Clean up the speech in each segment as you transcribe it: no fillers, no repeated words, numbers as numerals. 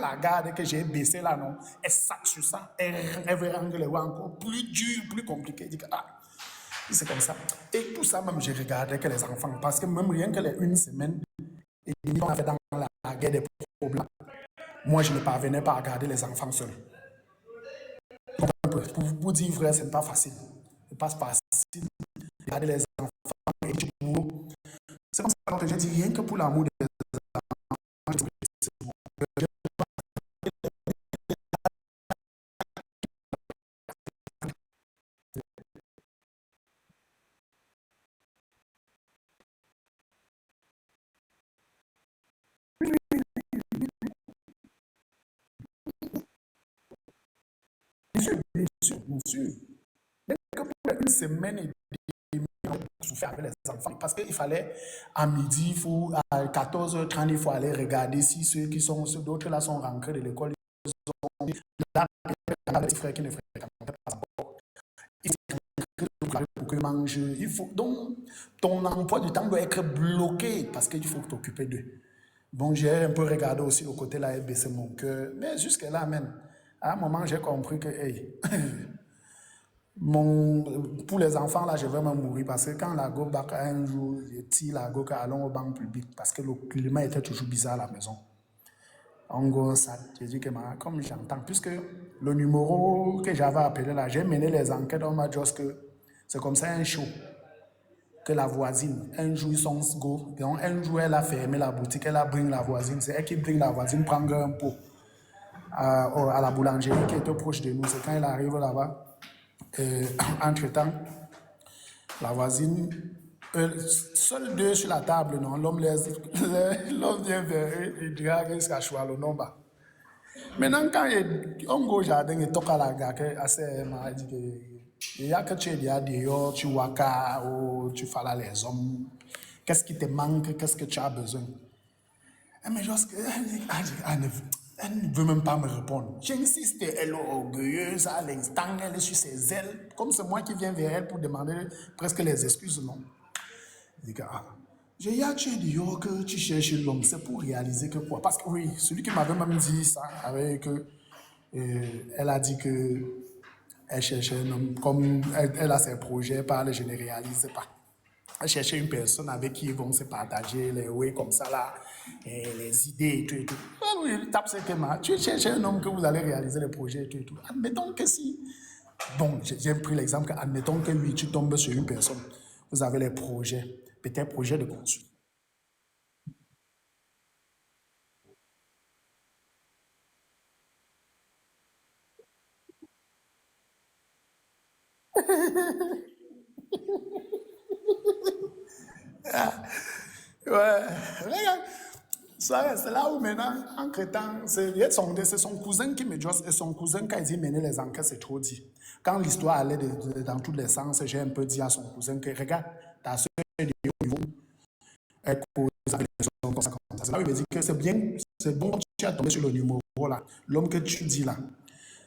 la garde que j'ai baissée là, non, elle sac sur ça, elle veut rendre les voix encore plus dur, plus compliqué. Il dit que, ah, c'est comme ça. Et tout ça, même, j'ai regardé que les enfants, parce que même rien que les une semaine, on a fait dans la guerre des problèmes. Moi, je ne parvenais pas à garder les enfants seuls. Pour dire vrai, ce n'est pas facile. Ce n'est pas facile de garder les enfants et du boulot. C'est comme ça que je dis rien que pour l'amour des enfants. Bien sûr, bien sûr, bien sûr. Mais que pour une semaine et demie, on souffert avec les enfants. Parce qu'il fallait, à midi, à 14h30, il faut aller regarder si ceux d'autres là sont rentrés de l'école. Là, il y a des frères qui ne fréquentent pas encore. Il faut pour que mange. Il faut, donc, ton emploi du temps doit être bloqué parce qu'il faut t'occuper d'eux. Bon, j'ai un peu regardé aussi le côté là et baissé mon cœur. Mais jusque-là, même, à un moment, j'ai compris que, hey, pour les enfants, là, je vais me mourir parce que quand la go bac un jour, j'ai dit la go allons au banc public parce que le climat était toujours bizarre à la maison. En gros, ça, j'ai dit que comme j'entends, puisque le numéro que j'avais appelé là, j'ai mené les enquêtes, on m'a dit que c'est comme ça un show. Que la voisine, un jour ils sont go, donc un jour elle a fermé la boutique, elle a bring la voisine, c'est elle qui bring la voisine prendre un pot à la boulangerie qui était proche de nous. C'est quand elle arrive là-bas, entre-temps, la voisine, seuls deux sur la table, non, l'homme vient vers eux et drague jusqu'à choisir le nombre. Maintenant, quand on go au jardin et toque à la gare, elle m'a dit que il y a que tu es dehors, tu waka, ou tu fais là les hommes. Qu'est-ce qui te manque? Qu'est-ce que tu as besoin? Elle me dit, elle ne veut même pas me répondre. J'insiste, elle est orgueilleuse à l'instant, elle est sur ses ailes, comme c'est moi qui viens vers elle pour demander presque les excuses, non? Je dis que, ah, j'ai tu es dehors que tu cherches l'homme, c'est pour réaliser que quoi? Parce que oui, celui qui m'avait même dit ça, avec que, elle a dit que elle cherchait un homme, comme elle a ses projets, par je ne réalise pas. Elle cherchait une personne avec qui ils vont se partager les ouais comme ça là, et les idées et tout et tout. Ah oui, tape ce thème. Tu cherches un homme que vous allez réaliser les projets et tout et tout. Admettons que si, bon, j'ai pris l'exemple que, admettons que oui, tu tombes sur une personne, vous avez les projets, peut-être projets de construire. Ouais, regarde. Ça, c'est là où maintenant, entre-temps, c'est son cousin qui me dit, et son cousin, quand il dit mener les enquêtes, c'est trop dit. Quand l'histoire allait dans tous les sens, j'ai un peu dit à son cousin que, regarde, ta soeur est au niveau, elle cause avec les gens comme ça, comme ça. C'est là où il me dit que c'est bien, c'est bon que tu as tombé sur le numéro là. L'homme que tu dis là,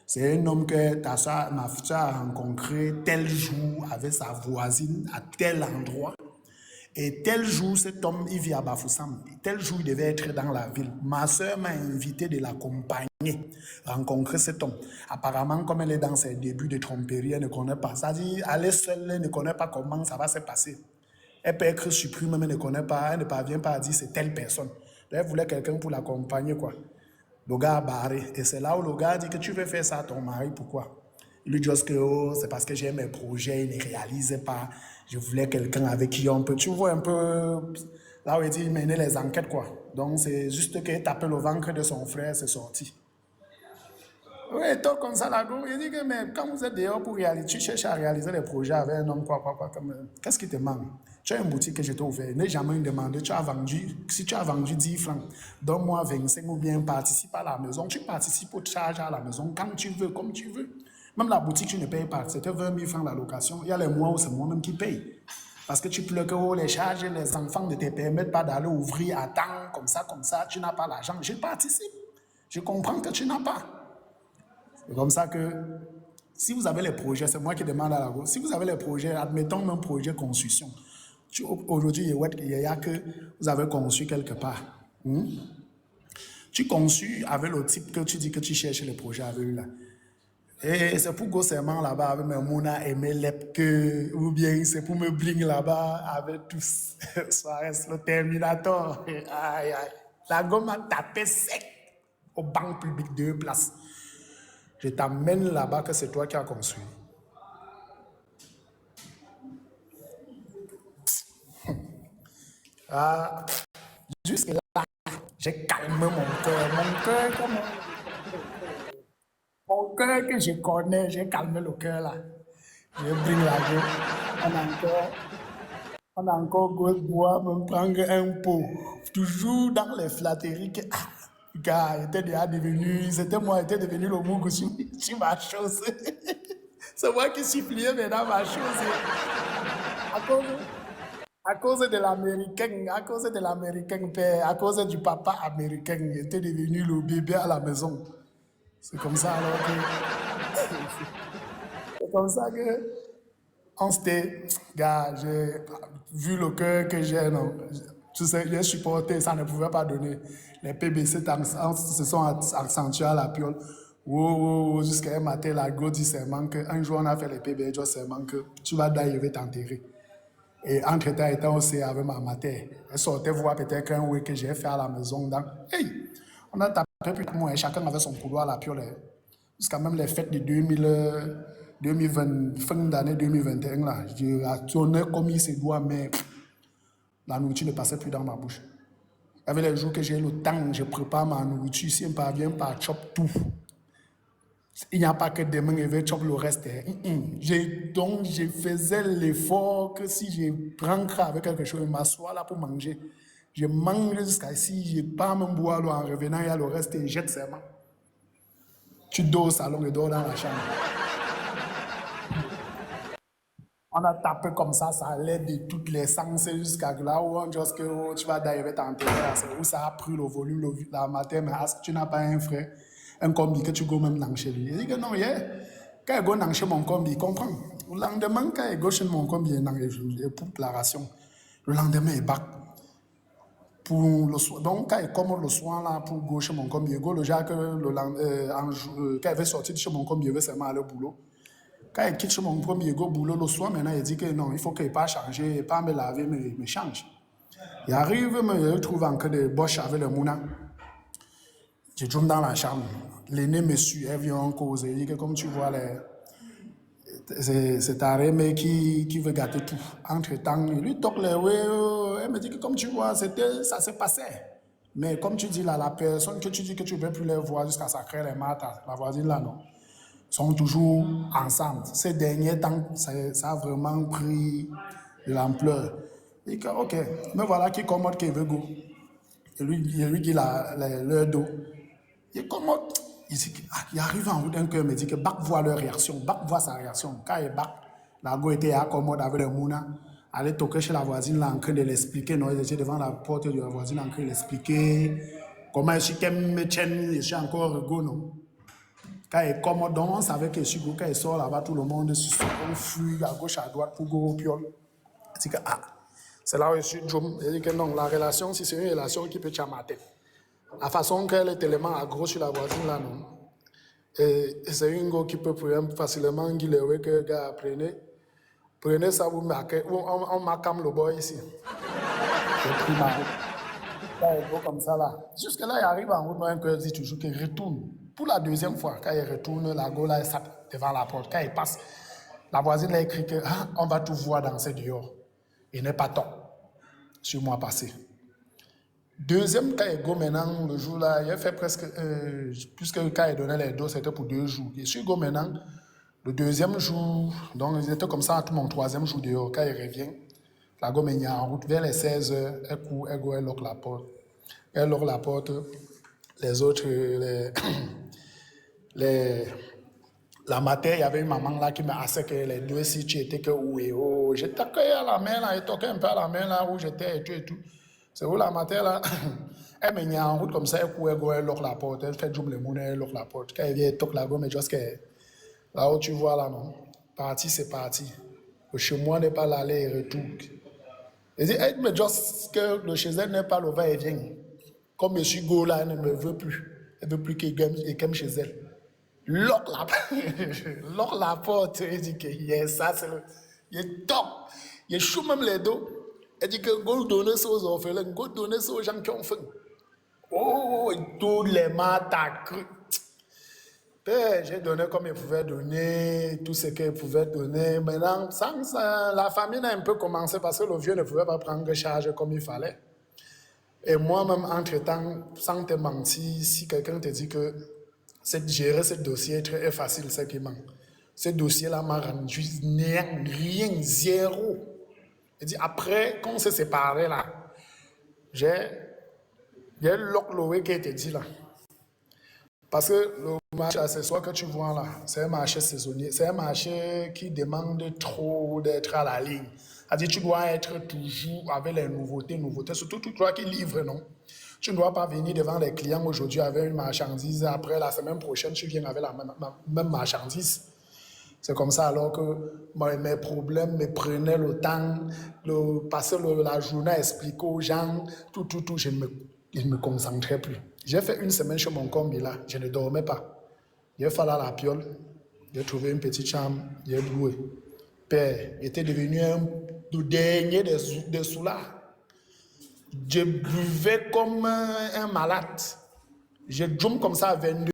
c'est un homme que ta soeur, ma soeur a rencontré tel jour avec sa voisine à tel endroit. Et tel jour, cet homme, il vit à Bafoussam. Tel jour, il devait être dans la ville. Ma soeur m'a invité de l'accompagner, rencontrer cet homme. Apparemment, comme elle est dans ses débuts de tromperie, elle ne connaît pas. Ça dit, elle est seule, elle ne connaît pas comment ça va se passer. Elle peut être surprise, mais elle ne connaît pas, elle ne parvient pas à dire c'est telle personne. Donc, elle voulait quelqu'un pour l'accompagner, quoi. Le gars a barré. Et c'est là où le gars dit que tu veux faire ça à ton mari, pourquoi? Il lui dit que oh, c'est parce que j'ai mes projets, il ne réalise pas. Je voulais quelqu'un avec qui on peut. Tu vois un peu là où il dit il menait les enquêtes, quoi. Donc c'est juste qu'il tapait le ventre de son frère, c'est sorti. Oui, toi comme ça, là, il dit que mais quand vous êtes dehors pour réaliser, tu cherches à réaliser les projets avec un homme, quoi, qu'est-ce qui te manque? Tu as une boutique que je t'ai ouverte, n'ai jamais demandé, tu as vendu, si tu as vendu 10 francs, donne-moi 25 ou bien participe à la maison. Tu participes aux charges à la maison quand tu veux, comme tu veux. Même la boutique, tu ne payes pas. C'était 20 000 francs la location. Il y a les mois où c'est moi-même qui paye. Parce que tu pleures que oh, les charges, les enfants ne te permettent pas d'aller ouvrir à temps, comme ça, tu n'as pas l'argent. Je participe. Je comprends que tu n'as pas. C'est comme ça que si vous avez les projets, c'est moi qui demande à la gauche, si vous avez les projets, admettons un projet construction, aujourd'hui, il y a que vous avez conçu quelque part. Tu conçus avec le type que tu dis que tu cherches le projet avec lui là. Et c'est pour Gossement là-bas avec mes Mouna et mes Lepke, ou bien c'est pour me bling là-bas avec tous. Suarez, le Terminator. Aïe, aïe. La gomme m'a tapé sec au banc public de place. Je t'amène là-bas que c'est toi qui as construit. Ah, jusque là, j'ai calmé mon cœur. Mon cœur que je connais, j'ai calmé le cœur là. Je bring la go. On a encore go boire, me prendre un pot. Toujours dans les flatteries que, gars, était déjà devenu, c'était moi, était devenu le mougue sur ma chose. C'est moi qui suis plié maintenant ma chose. À cause, à cause de l'américain, à cause de l'américain père, à cause du papa américain, il était devenu le bébé à la maison. C'est comme ça alors que, c'est comme ça que on s'était, gars, j'ai vu le cœur que j'ai, non. Tu sais, j'ai supporté, ça ne pouvait pas donner. Les PBC se sont accentués à la piole. Wow, jusqu'à un matin, la go dit seulement qu'un jour on a fait les PBC, dit seulement que tu vas d'ailleurs, je vais t'enterrer. Et entre-temps, étant aussi avec ma mère, elle sortait voir peut-être qu'un week que j'ai fait à la maison. Donc, hey, on a tapé plus de moi, chacun avait son couloir à la piole. Jusqu'à même les fêtes de 2020, fin d'année 2021, là, je tourné comme il se doit, mais la nourriture ne passait plus dans ma bouche. Il y avait les jours que j'ai le temps, je prépare ma nourriture, si on parvient pas, chop tout. Il n'y a pas que demain, je vais chop le reste. Donc, je faisais l'effort que si je prends avec quelque chose, je m'assois là pour manger. Je mange jusqu'à ici, je ne pas même boire en revenant, il y a le reste et je jette seulement. Tu dors au salon et dors dans la chambre. On a tapé comme ça allait de toutes les sens jusqu'à là où on dit que tu vas d'arriver t'enterrer. C'est où ça a pris le volume, la matin, mais tu n'as pas un frère, un combi que tu go même dans chez lui. Il dit que non, quand il go dans chez mon combi, il comprend. Le lendemain, quand il go chez mon combi, il pour la ration. Le lendemain, il bat. Pour le soir. Donc, quand il commande le soir là, pour go chez mon combi, il go le genre que quand il veut sortir de chez mon combi, il veut seulement aller au boulot. Quand il quitte chez mon premier go boulot le soir, maintenant il dit que non, il faut qu'il pas changer, pas me laver, mais il me change. Il arrive, me retrouve encore des boches avec le mouna. Je tombe dans la chambre. L'aîné me suit, elle vient en cause. Il dit que comme tu vois, c'est ta remée qui veut gâter tout. Entre-temps, il lui toque les ouais, elle me dit que comme tu vois, ça s'est passé. Mais comme tu dis là, la personne que tu dis que tu ne veux plus les voir jusqu'à sacrer les maths, la voisine là, non. Sont toujours ensemble. Ces derniers temps, ça a vraiment pris de l'ampleur. Il dit, ok, mais voilà qui commode qui veut go. Et lui dit leur dos. Il commode. Il arrive en route, un cœur me dit que Bac voit leur réaction. Bac voit sa réaction. Quand il Bac, la go était accommode avec le mouna. Aller toquer chez la voisine là en train de l'expliquer. Non, il était devant la porte de la voisine en train de l'expliquer. Comment je suis je suis encore go, non. Quand il est commode, on savait que Chigo, quand il sort là-bas, tout le monde on fuit à gauche, à droite pour go au piole. C'est que, c'est là où je suis Jom. Il dit que non, la relation, si c'est une relation qui peut chamater. La façon qu'elle est tellement accro sur la voisine, là, non. Et c'est une go qui peut facilement guiler que le gars prenez ça, vous marquez, on marque le boy ici. J'ai pris ma route. Quand il go comme ça, là. Jusque-là, il arrive en route, un cœur dit toujours qu'il retourne. Pour la deuxième fois, quand il retourne, la go là, il sape devant la porte. Quand il passe, la voisine a écrit que on va tout voir danser dehors. Il n'est pas temps sur moi passé. Deuxième, quand il go maintenant, le jour là, il a fait presque, puisque quand il donnait les dos, c'était pour 2 jours. Et sur go maintenant, le deuxième jour, donc il était comme ça, tout mon troisième jour dehors. Quand il revient, la go est en route vers les 16h, elle lock la porte. Elle lock la porte. Les autres, la matin, il y avait une maman là qui m'a assis que les deux, si tu étais que où et où. J'étais à la main là, et toqué un peu à la main là où j'étais et tout. C'est où la matin là, elle me met en route comme ça, elle lock la porte, elle fait double le monde, elle lock la porte. Quand elle vient, elle toque la gomme, mais juste que là où tu vois là, non, parti c'est parti. Le chez moi n'est pas l'aller et retour. Elle dit, mais juste que le chez elle n'est pas le va-et-vient. Comme je suis go là, elle ne me veut plus. Elle ne veut plus qu'il gagne chez elle. Lock la porte. Elle dit que yes, ça c'est le. Il est top. Il est chaud même les dos. Elle dit que go donner ça aux orphelins, go donner ça aux gens qui ont faim. Oh, tous les massacres. J'ai donné comme il pouvait donner, tout ce qu'il pouvait donner. Maintenant, la famille a un peu commencé parce que le vieux ne pouvait pas prendre charge comme il fallait. Et moi-même, entre-temps, sans te mentir, si quelqu'un te dit que gérer ce dossier est facile, c'est qu'il manque. Ce dossier-là m'a rendu rien, zéro. Je dis, après, quand on s'est séparés, là, j'ai l'ocloé qui te dit là. Parce que le marché accessoire que tu vois là, c'est un marché saisonnier. C'est un marché qui demande trop d'être à la ligne. C'est-à-dire tu dois être toujours avec les nouveautés. Surtout toi qui livres, non? Tu ne dois pas venir devant les clients aujourd'hui avec une marchandise. Après, la semaine prochaine, tu viens avec la même marchandise. C'est comme ça alors que mes problèmes me prenaient le temps, passer la journée à expliquer aux gens, tout, je ne me concentrais plus. J'ai fait une semaine chez mon combi là, je ne dormais pas. J'ai fallu à la piole, j'ai trouvé une petite chambre, j'ai loué. Père, j'étais devenu le dernier des soulards. Je buvais comme un malade. Je jump comme ça à 22